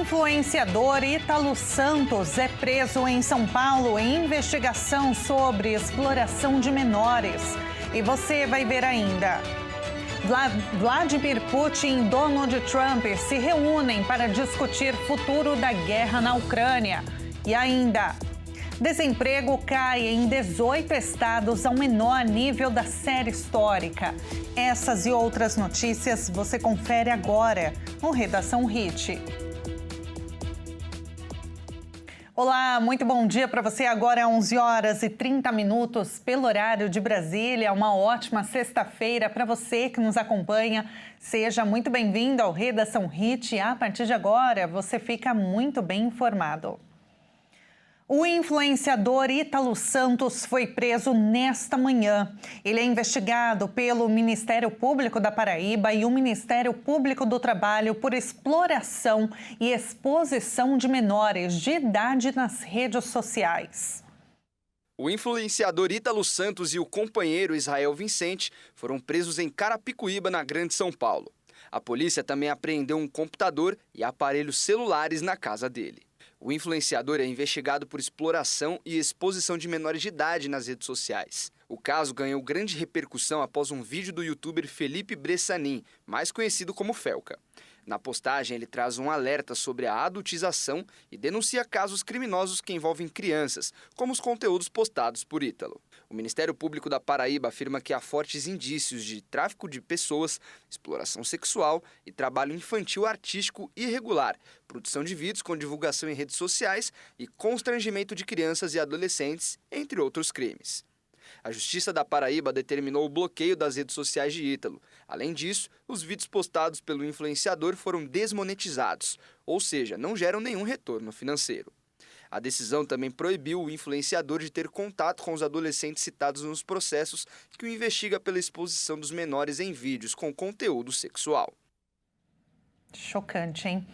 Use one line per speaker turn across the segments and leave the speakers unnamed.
influenciador Ítalo Santos é preso em São Paulo em investigação sobre exploração de menores. E você vai ver ainda. Vladimir Putin e Donald Trump se reúnem para discutir futuro da guerra na Ucrânia. E ainda, desemprego cai em 18 estados ao menor nível da série histórica. Essas e outras notícias você confere agora no Redação Hit. Olá, muito bom dia para você. Agora é 11 horas e 30 minutos pelo horário de Brasília. Uma ótima sexta-feira para você que nos acompanha. Seja muito bem-vindo ao Redação Hit. A partir de agora, você fica muito bem informado. O influenciador Ítalo Santos foi preso nesta manhã. Ele é investigado pelo Ministério Público da Paraíba e o Ministério Público do Trabalho por exploração e exposição de menores de idade nas redes sociais.
O influenciador Ítalo Santos e o companheiro Israel Vicente foram presos em Carapicuíba, na Grande São Paulo. A polícia também apreendeu um computador e aparelhos celulares na casa dele. O influenciador é investigado por exploração e exposição de menores de idade nas redes sociais. O caso ganhou grande repercussão após um vídeo do youtuber Felipe Bressanin, mais conhecido como Felca. Na postagem, ele traz um alerta sobre a adultização e denuncia casos criminosos que envolvem crianças, como os conteúdos postados por Ítalo. O Ministério Público da Paraíba afirma que há fortes indícios de tráfico de pessoas, exploração sexual e trabalho infantil artístico irregular, produção de vídeos com divulgação em redes sociais e constrangimento de crianças e adolescentes, entre outros crimes. A Justiça da Paraíba determinou o bloqueio das redes sociais de Ítalo. Além disso, os vídeos postados pelo influenciador foram desmonetizados, ou seja, não geram nenhum retorno financeiro. A decisão também proibiu o influenciador de ter contato com os adolescentes citados nos processos que o investiga pela exposição dos menores em vídeos com conteúdo sexual.
Chocante, hein?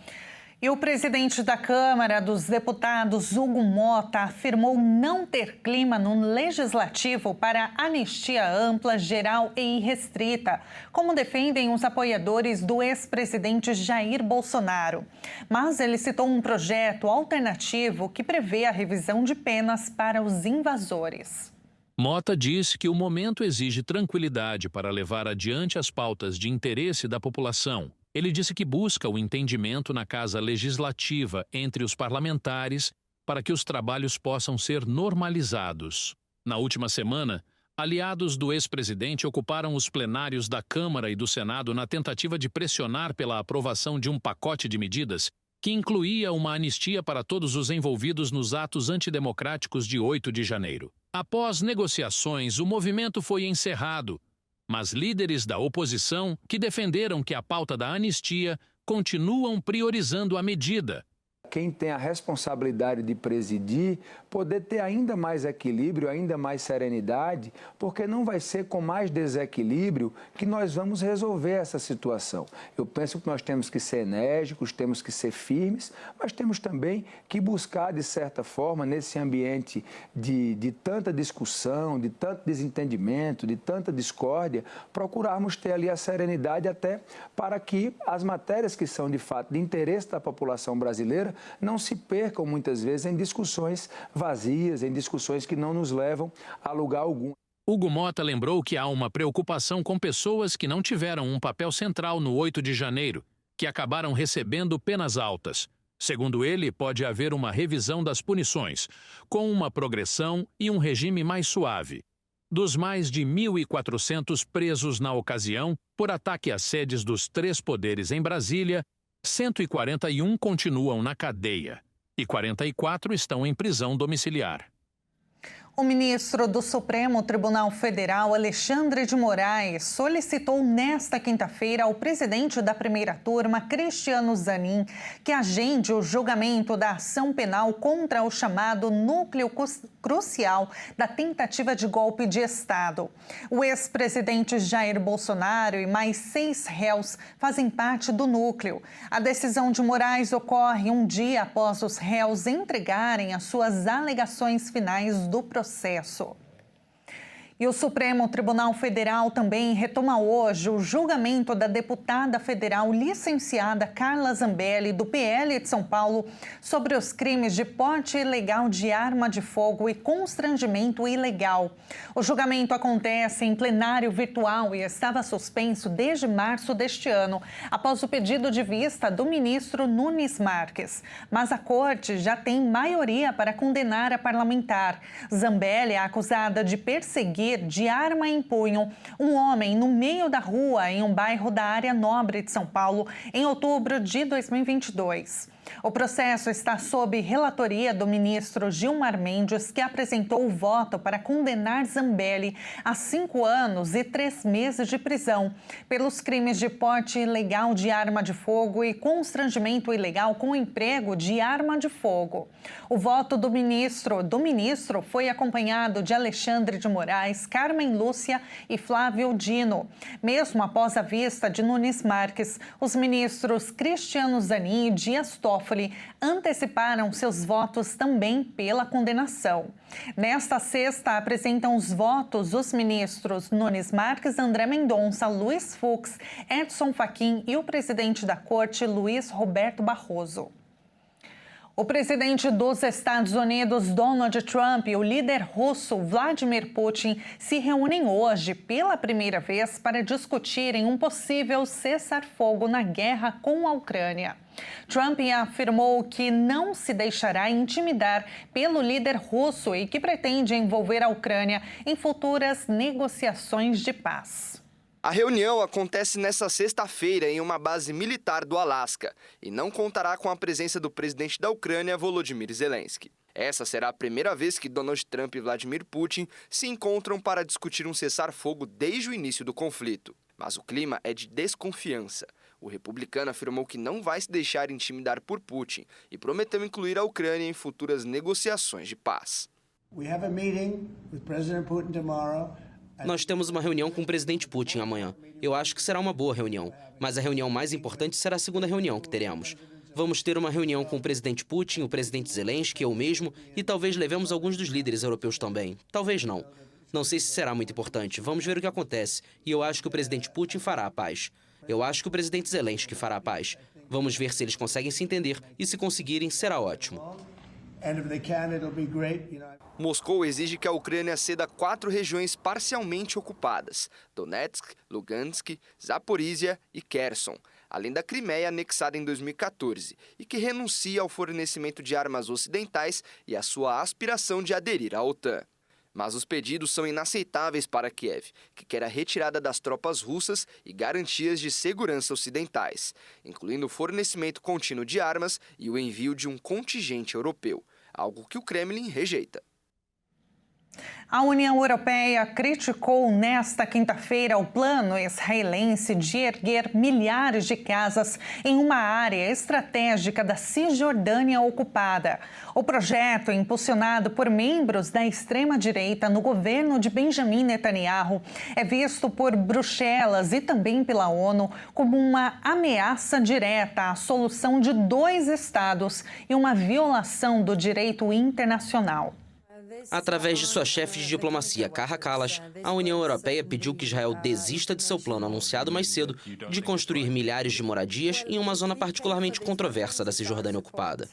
E o presidente da Câmara dos Deputados, Hugo Mota, afirmou não ter clima no Legislativo para anistia ampla, geral e irrestrita, como defendem os apoiadores do ex-presidente Jair Bolsonaro. Mas ele citou um projeto alternativo que prevê a revisão de penas para os invasores.
Mota disse que o momento exige tranquilidade para levar adiante as pautas de interesse da população. Ele disse que busca o entendimento na Casa Legislativa entre os parlamentares para que os trabalhos possam ser normalizados. Na última semana, aliados do ex-presidente ocuparam os plenários da Câmara e do Senado na tentativa de pressionar pela aprovação de um pacote de medidas que incluía uma anistia para todos os envolvidos nos atos antidemocráticos de 8 de janeiro. Após negociações, o movimento foi encerrado, mas líderes da oposição, que defenderam que a pauta da anistia, continuam priorizando a medida.
Quem tem a responsabilidade de presidir, poder ter ainda mais equilíbrio, ainda mais serenidade, porque não vai ser com mais desequilíbrio que nós vamos resolver essa situação. Eu penso que nós temos que ser enérgicos, temos que ser firmes, mas temos também que buscar, de certa forma, nesse ambiente de tanta discussão, de tanto desentendimento, de tanta discórdia, procurarmos ter ali a serenidade até para que as matérias que são, de fato, de interesse da população brasileira não se percam muitas vezes em discussões vazias, em discussões que não nos levam a lugar algum.
Hugo Mota lembrou que há uma preocupação com pessoas que não tiveram um papel central no 8 de janeiro, que acabaram recebendo penas altas. Segundo ele, pode haver uma revisão das punições, com uma progressão e um regime mais suave. Dos mais de 1.400 presos na ocasião, por ataque às sedes dos 3 poderes em Brasília, 141 continuam na cadeia e 44 estão em prisão domiciliar.
O ministro do Supremo Tribunal Federal, Alexandre de Moraes, solicitou nesta quinta-feira ao presidente da primeira turma, Cristiano Zanin, que agende o julgamento da ação penal contra o chamado núcleo crucial da tentativa de golpe de Estado. O ex-presidente Jair Bolsonaro e mais 6 réus fazem parte do núcleo. A decisão de Moraes ocorre um dia após os réus entregarem as suas alegações finais do processo. E o Supremo Tribunal Federal também retoma hoje o julgamento da deputada federal licenciada Carla Zambelli, do PL de São Paulo, sobre os crimes de porte ilegal de arma de fogo e constrangimento ilegal. O julgamento acontece em plenário virtual e estava suspenso desde março deste ano, após o pedido de vista do ministro Nunes Marques. Mas a corte já tem maioria para condenar a parlamentar. Zambelli é acusada de perseguir de arma em punho um homem no meio da rua em um bairro da área nobre de São Paulo em outubro de 2022. O processo está sob relatoria do ministro Gilmar Mendes, que apresentou o voto para condenar Zambelli a 5 anos e 3 meses de prisão pelos crimes de porte ilegal de arma de fogo e constrangimento ilegal com emprego de arma de fogo. O voto do ministro foi acompanhado de Alexandre de Moraes, Carmen Lúcia e Flávio Dino. Mesmo após a vista de Nunes Marques, os ministros Cristiano Zanin e Dias Toffoli anteciparam seus votos também pela condenação. Nesta sexta, apresentam os votos os ministros Nunes Marques, André Mendonça, Luiz Fux, Edson Fachin e o presidente da Corte, Luiz Roberto Barroso. O presidente dos Estados Unidos, Donald Trump, e o líder russo, Vladimir Putin, se reúnem hoje pela primeira vez para discutirem um possível cessar-fogo na guerra com a Ucrânia. Trump afirmou que não se deixará intimidar pelo líder russo e que pretende envolver a Ucrânia em futuras negociações de paz.
A reunião acontece nesta sexta-feira em uma base militar do Alasca e não contará com a presença do presidente da Ucrânia, Volodymyr Zelensky. Essa será a primeira vez que Donald Trump e Vladimir Putin se encontram para discutir um cessar-fogo desde o início do conflito. Mas o clima é de desconfiança. O republicano afirmou que não vai se deixar intimidar por Putin e prometeu incluir a Ucrânia em futuras negociações de paz.
Nós temos uma reunião com o presidente Putin amanhã. Eu acho que será uma boa reunião, mas a reunião mais importante será a segunda reunião que teremos. Vamos ter uma reunião com o presidente Putin, o presidente Zelensky, eu mesmo, e talvez levemos alguns dos líderes europeus também. Talvez não. Não sei se será muito importante. Vamos ver o que acontece. E eu acho que o presidente Putin fará a paz. Eu acho que o presidente Zelensky fará a paz. Vamos ver se eles conseguem se entender e, se conseguirem, será ótimo.
Moscou exige que a Ucrânia ceda 4 regiões parcialmente ocupadas: Donetsk, Lugansk, Zaporizhia e Kherson, além da Crimeia anexada em 2014, e que renuncie ao fornecimento de armas ocidentais e à sua aspiração de aderir à OTAN. Mas os pedidos são inaceitáveis para Kiev, que quer a retirada das tropas russas e garantias de segurança ocidentais, incluindo o fornecimento contínuo de armas e o envio de um contingente europeu, algo que o Kremlin rejeita.
A União Europeia criticou nesta quinta-feira o plano israelense de erguer milhares de casas em uma área estratégica da Cisjordânia ocupada. O projeto, impulsionado por membros da extrema-direita no governo de Benjamin Netanyahu, é visto por Bruxelas e também pela ONU como uma ameaça direta à solução de 2 estados e uma violação do direito internacional.
Através de sua chefe de diplomacia, Kaja Kallas, a União Europeia pediu que Israel desista de seu plano anunciado mais cedo de construir milhares de moradias em uma zona particularmente controversa da Cisjordânia ocupada.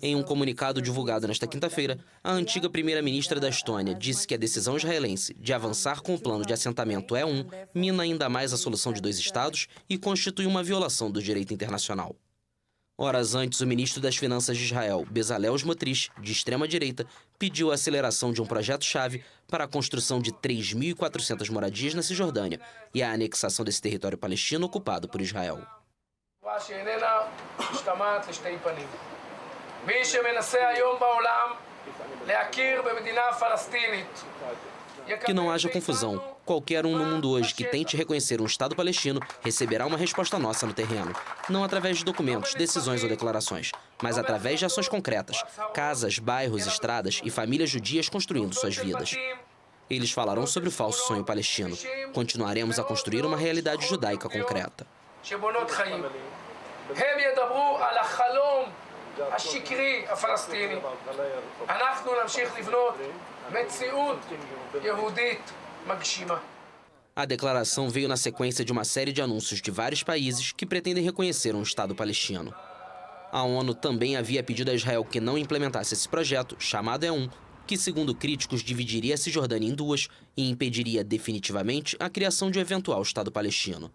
Em um comunicado divulgado nesta quinta-feira, a antiga primeira-ministra da Estônia disse que a decisão israelense de avançar com o plano de assentamento E1 mina ainda mais a solução de 2 estados e constitui uma violação do direito internacional. Horas antes, o ministro das Finanças de Israel, Bezalel Smotrich, de extrema-direita, pediu a aceleração de um projeto-chave para a construção de 3.400 moradias na Cisjordânia e a anexação desse território palestino ocupado por Israel. Que não haja confusão. Qualquer um no mundo hoje que tente reconhecer um Estado palestino receberá uma resposta nossa no terreno. Não através de documentos, decisões ou declarações, mas através de ações concretas. Casas, bairros, estradas e famílias judias construindo suas vidas. Eles falarão sobre o falso sonho palestino. Continuaremos a construir uma realidade judaica concreta.
השקרי הפלסטיני. אנחנו נמשיך לבנות מציאות יהודית מגשימה.
A declaração veio na sequência de uma série de anúncios de vários países que pretendem reconhecer um Estado palestino. A ONU também havia pedido a Israel que não implementasse esse projeto, chamado E1, que, segundo críticos, dividiria a Cisjordânia em duas e impediria definitivamente a criação de um eventual Estado palestino.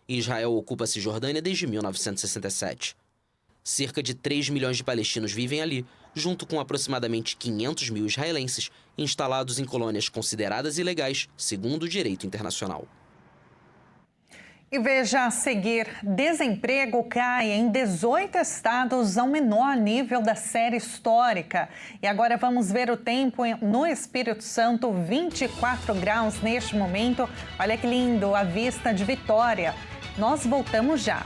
Israel ocupa a Cisjordânia desde 1967. Cerca de 3 milhões de palestinos vivem ali, junto com aproximadamente 500 mil israelenses instalados em colônias consideradas ilegais, segundo o direito internacional.
E veja a seguir, desemprego cai em 18 estados ao menor nível da série histórica. E agora vamos ver o tempo no Espírito Santo, 24 graus neste momento. Olha que lindo, a vista de Vitória. Nós voltamos já.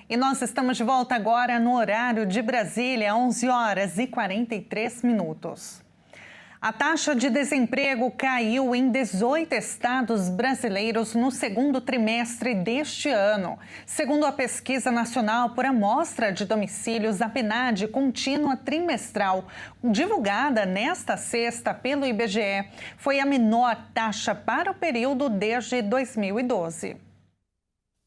E nós estamos de volta agora no horário de Brasília, 11 horas e 43 minutos. A taxa de desemprego caiu em 18 estados brasileiros no segundo trimestre deste ano. Segundo a Pesquisa Nacional por Amostra de Domicílios, a PNAD contínua trimestral, divulgada nesta sexta pelo IBGE, foi a menor taxa para o período desde 2012.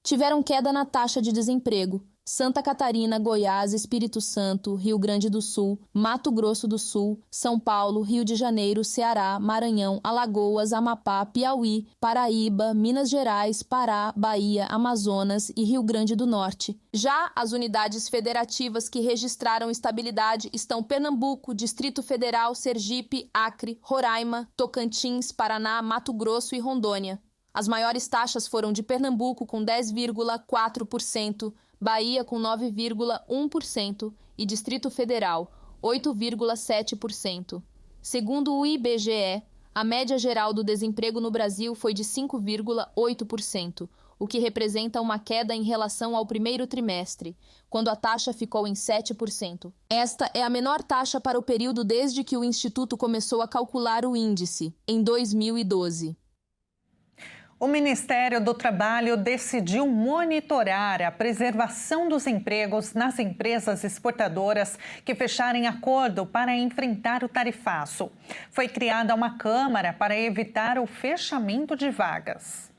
Tiveram queda na taxa de desemprego. Santa Catarina, Goiás, Espírito Santo, Rio Grande do Sul, Mato Grosso do Sul, São Paulo, Rio de Janeiro, Ceará, Maranhão, Alagoas, Amapá, Piauí, Paraíba, Minas Gerais, Pará, Bahia, Amazonas e Rio Grande do Norte. Já as unidades federativas que registraram estabilidade estão Pernambuco, Distrito Federal, Sergipe, Acre, Roraima, Tocantins, Paraná, Mato Grosso e Rondônia. As maiores taxas foram de Pernambuco, com 10,4%, Bahia, com 9,1% e Distrito Federal, 8,7%. Segundo o IBGE, a média geral do desemprego no Brasil foi de 5,8%, o que representa uma queda em relação ao primeiro trimestre, quando a taxa ficou em 7%. Esta é a menor taxa para o período desde que o Instituto começou a calcular o índice, em 2012.
O Ministério do Trabalho decidiu monitorar a preservação dos empregos nas empresas exportadoras que fecharem acordo para enfrentar o tarifaço. Foi criada uma câmara para evitar o fechamento de vagas.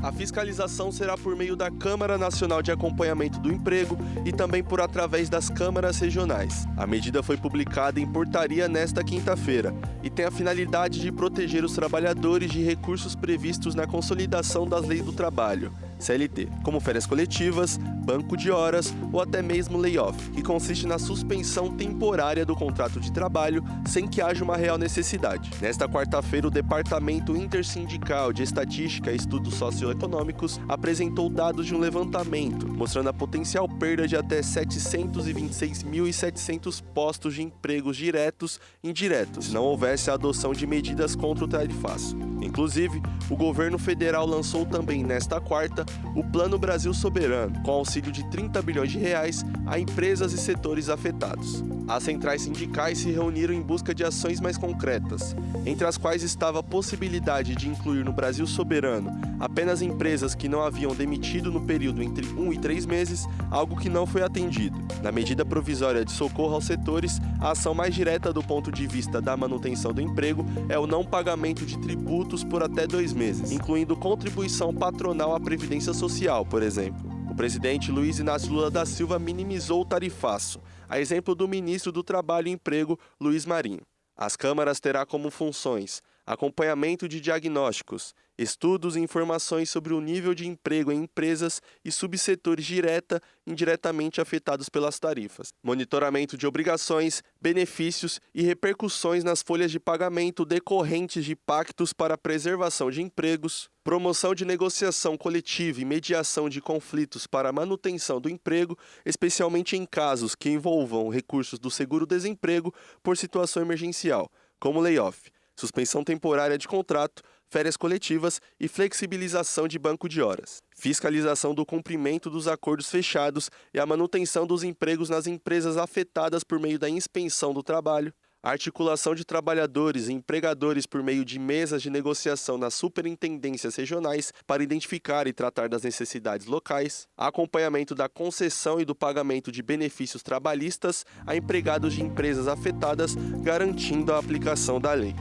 A fiscalização será por meio da Câmara Nacional de Acompanhamento do Emprego e também por através das câmaras regionais. A medida foi publicada em portaria nesta quinta-feira e tem a finalidade de proteger os trabalhadores de recursos previstos na Consolidação das Leis do Trabalho, CLT, como férias coletivas, banco de horas ou até mesmo layoff, que consiste na suspensão temporária do contrato de trabalho sem que haja uma real necessidade. Nesta quarta-feira, o Departamento Intersindical de Estatística e Estudos Socioeconômicos apresentou dados de um levantamento, mostrando a potencial perda de até 726.700 postos de empregos diretos e indiretos, se não houvesse a adoção de medidas contra o tarifaço. Inclusive, o governo federal lançou também nesta quarta o Plano Brasil Soberano, com auxílio de 30 bilhões de reais a empresas e setores afetados. As centrais sindicais se reuniram em busca de ações mais concretas, entre as quais estava a possibilidade de incluir no Brasil Soberano apenas empresas que não haviam demitido no período entre 1 e 3 meses, algo que não foi atendido. Na medida provisória de socorro aos setores, a ação mais direta do ponto de vista da manutenção do emprego é o não pagamento de tributos por até 2 meses, incluindo contribuição patronal à Previdência Social, por exemplo. O presidente Luiz Inácio Lula da Silva minimizou o tarifaço, a exemplo do ministro do Trabalho e Emprego, Luiz Marinho. As câmaras terão como funções acompanhamento de diagnósticos, estudos e informações sobre o nível de emprego em empresas e subsetores direta e indiretamente afetados pelas tarifas, monitoramento de obrigações, benefícios e repercussões nas folhas de pagamento decorrentes de pactos para a preservação de empregos, promoção de negociação coletiva e mediação de conflitos para a manutenção do emprego, especialmente em casos que envolvam recursos do seguro-desemprego por situação emergencial, como layoff, suspensão temporária de contrato, férias coletivas e flexibilização de banco de horas, fiscalização do cumprimento dos acordos fechados e a manutenção dos empregos nas empresas afetadas por meio da inspeção do trabalho, articulação de trabalhadores e empregadores por meio de mesas de negociação nas superintendências regionais para identificar e tratar das necessidades locais, acompanhamento da concessão e do pagamento de benefícios trabalhistas a empregados de empresas afetadas, garantindo a aplicação da lei.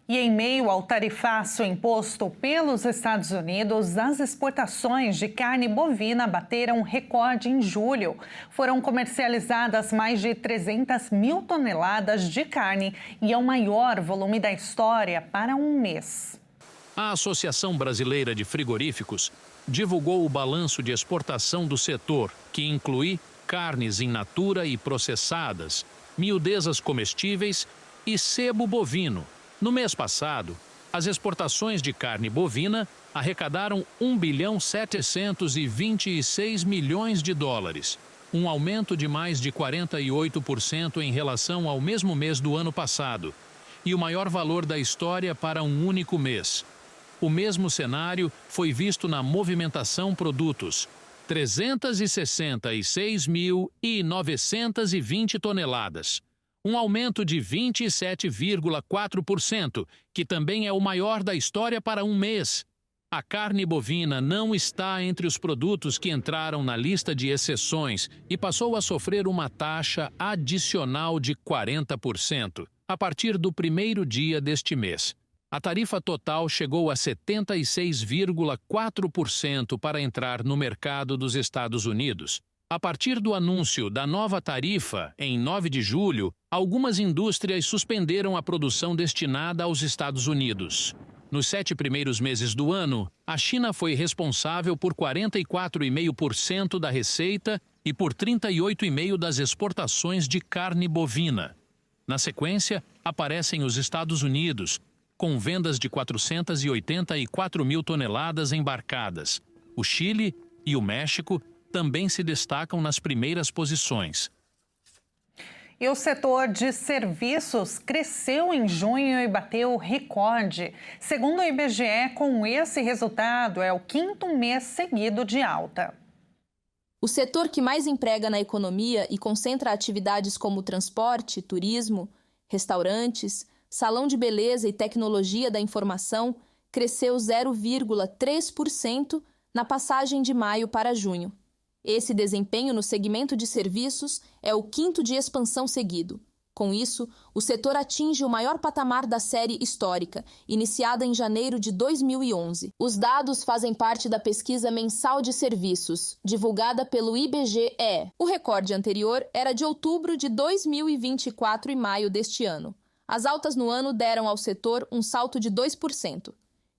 E em meio ao tarifaço imposto pelos Estados Unidos, as exportações de carne bovina bateram recorde em julho. Foram comercializadas mais de 300 mil toneladas de carne e é o maior volume da história para um mês.
A Associação Brasileira de Frigoríficos divulgou o balanço de exportação do setor, que inclui carnes in natura e processadas, miudezas comestíveis e sebo bovino. No mês passado, as exportações de carne bovina arrecadaram 1,726 bilhões de dólares, um aumento de mais de 48% em relação ao mesmo mês do ano passado, e o maior valor da história para um único mês. O mesmo cenário foi visto na movimentação produtos, 366.920 toneladas. Um aumento de 27,4%, que também é o maior da história para um mês. A carne bovina não está entre os produtos que entraram na lista de exceções e passou a sofrer uma taxa adicional de 40% a partir do primeiro dia deste mês. A tarifa total chegou a 76,4% para entrar no mercado dos Estados Unidos. A partir do anúncio da nova tarifa, em 9 de julho, algumas indústrias suspenderam a produção destinada aos Estados Unidos. Nos 7 primeiros meses do ano, a China foi responsável por 44,5% da receita e por 38,5% das exportações de carne bovina. Na sequência, aparecem os Estados Unidos, com vendas de 484 mil toneladas embarcadas. O Chile e o México também se destacam nas primeiras posições.
E o setor de serviços cresceu em junho e bateu recorde. Segundo o IBGE, com esse resultado, é o 5º mês seguido de alta.
O setor que mais emprega na economia e concentra atividades como transporte, turismo, restaurantes, salão de beleza e tecnologia da informação cresceu 0,3% na passagem de maio para junho. Esse desempenho no segmento de serviços é o 5º de expansão seguido. Com isso, o setor atinge o maior patamar da série histórica, iniciada em janeiro de 2011. Os dados fazem parte da pesquisa mensal de serviços, divulgada pelo IBGE. O recorde anterior era de outubro de 2024 e maio deste ano. As altas no ano deram ao setor um salto de 2%.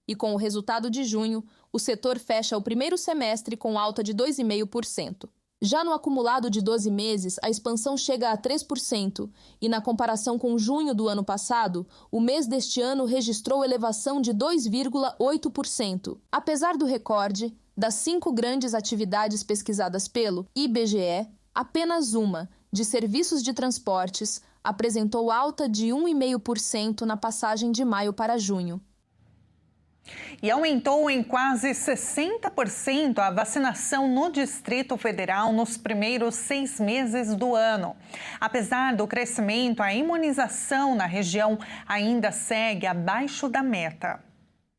E com o resultado de junho, o setor fecha o primeiro semestre com alta de 2,5%. Já no acumulado de 12 meses, a expansão chega a 3% e, na comparação com junho do ano passado, o mês deste ano registrou elevação de 2,8%. Apesar do recorde, das 5 grandes atividades pesquisadas pelo IBGE, apenas uma, de serviços de transportes, apresentou alta de 1,5% na passagem de maio para junho.
E aumentou em quase 60% a vacinação no Distrito Federal nos primeiros 6 meses do ano. Apesar do crescimento, a imunização na região ainda segue abaixo da meta.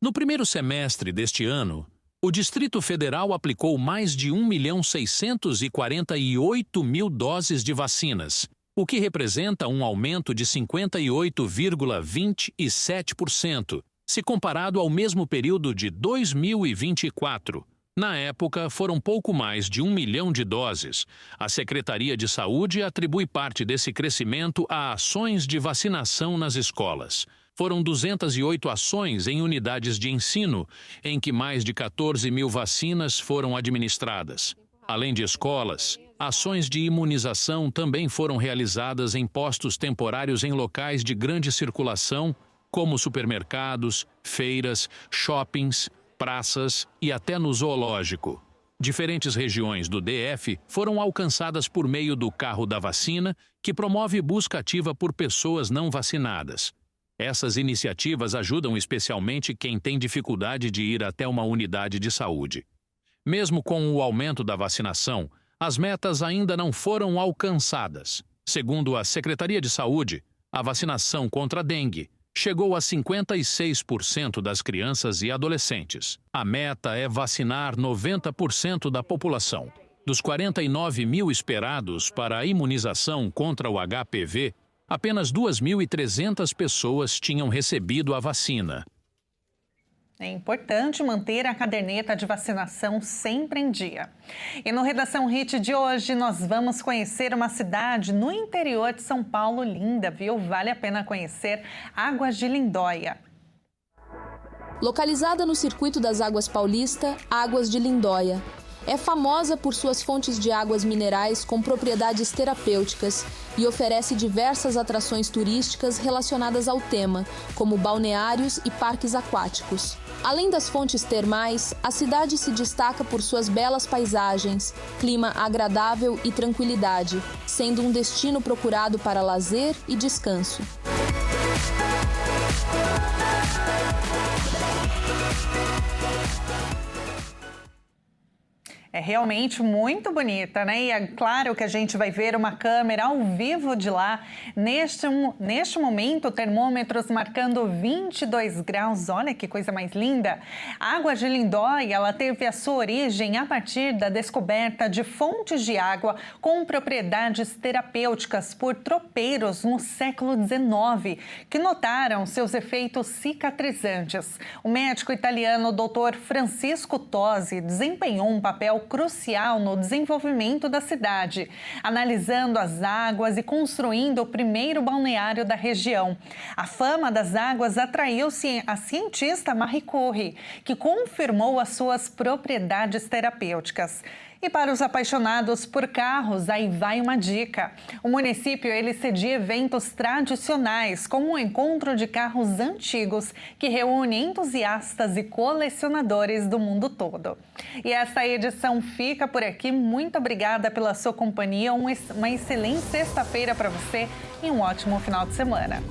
No primeiro semestre deste ano, o Distrito Federal aplicou mais de 1.648.000 doses de vacinas, o que representa um aumento de 58,27%. Se comparado ao mesmo período de 2024, Na época, foram pouco mais de 1 milhão de doses. A Secretaria de Saúde atribui parte desse crescimento a ações de vacinação nas escolas. Foram 208 ações em unidades de ensino, em que mais de 14 mil vacinas foram administradas. Além de escolas, ações de imunização também foram realizadas em postos temporários em locais de grande circulação, como supermercados, feiras, shoppings, praças e até no zoológico. Diferentes regiões do DF foram alcançadas por meio do Carro da Vacina, que promove busca ativa por pessoas não vacinadas. Essas iniciativas ajudam especialmente quem tem dificuldade de ir até uma unidade de saúde. Mesmo com o aumento da vacinação, as metas ainda não foram alcançadas. Segundo a Secretaria de Saúde, a vacinação contra a dengue chegou a 56% das crianças e adolescentes. A meta é vacinar 90% da população. Dos 49 mil esperados para a imunização contra o HPV, apenas 2.300 pessoas tinham recebido a vacina.
É importante manter a caderneta de vacinação sempre em dia. E no Redação Hit de hoje, nós vamos conhecer uma cidade no interior de São Paulo linda, viu? Vale a pena conhecer Águas de Lindóia.
Localizada no Circuito das Águas Paulista, Águas de Lindóia. É famosa por suas fontes de águas minerais com propriedades terapêuticas e oferece diversas atrações turísticas relacionadas ao tema, como balneários e parques aquáticos. Além das fontes termais, a cidade se destaca por suas belas paisagens, clima agradável e tranquilidade, sendo um destino procurado para lazer e descanso.
É realmente muito bonita, né? E é claro que a gente vai ver uma câmera ao vivo de lá. Neste momento, termômetros marcando 22 graus. Olha que coisa mais linda. A Água de Lindóia, ela teve a sua origem a partir da descoberta de fontes de água com propriedades terapêuticas por tropeiros no século XIX, que notaram seus efeitos cicatrizantes. O médico italiano Dr. Francisco Tosi desempenhou um papel crucial no desenvolvimento da cidade, analisando as águas e construindo o primeiro balneário da região. A fama das águas atraiu a cientista Marie Curie, que confirmou as suas propriedades terapêuticas. E para os apaixonados por carros, aí vai uma dica. O município ele cedia eventos tradicionais, como o encontro de carros antigos, que reúne entusiastas e colecionadores do mundo todo. E essa edição fica por aqui. Muito obrigada pela sua companhia. Uma excelente sexta-feira para você e um ótimo final de semana.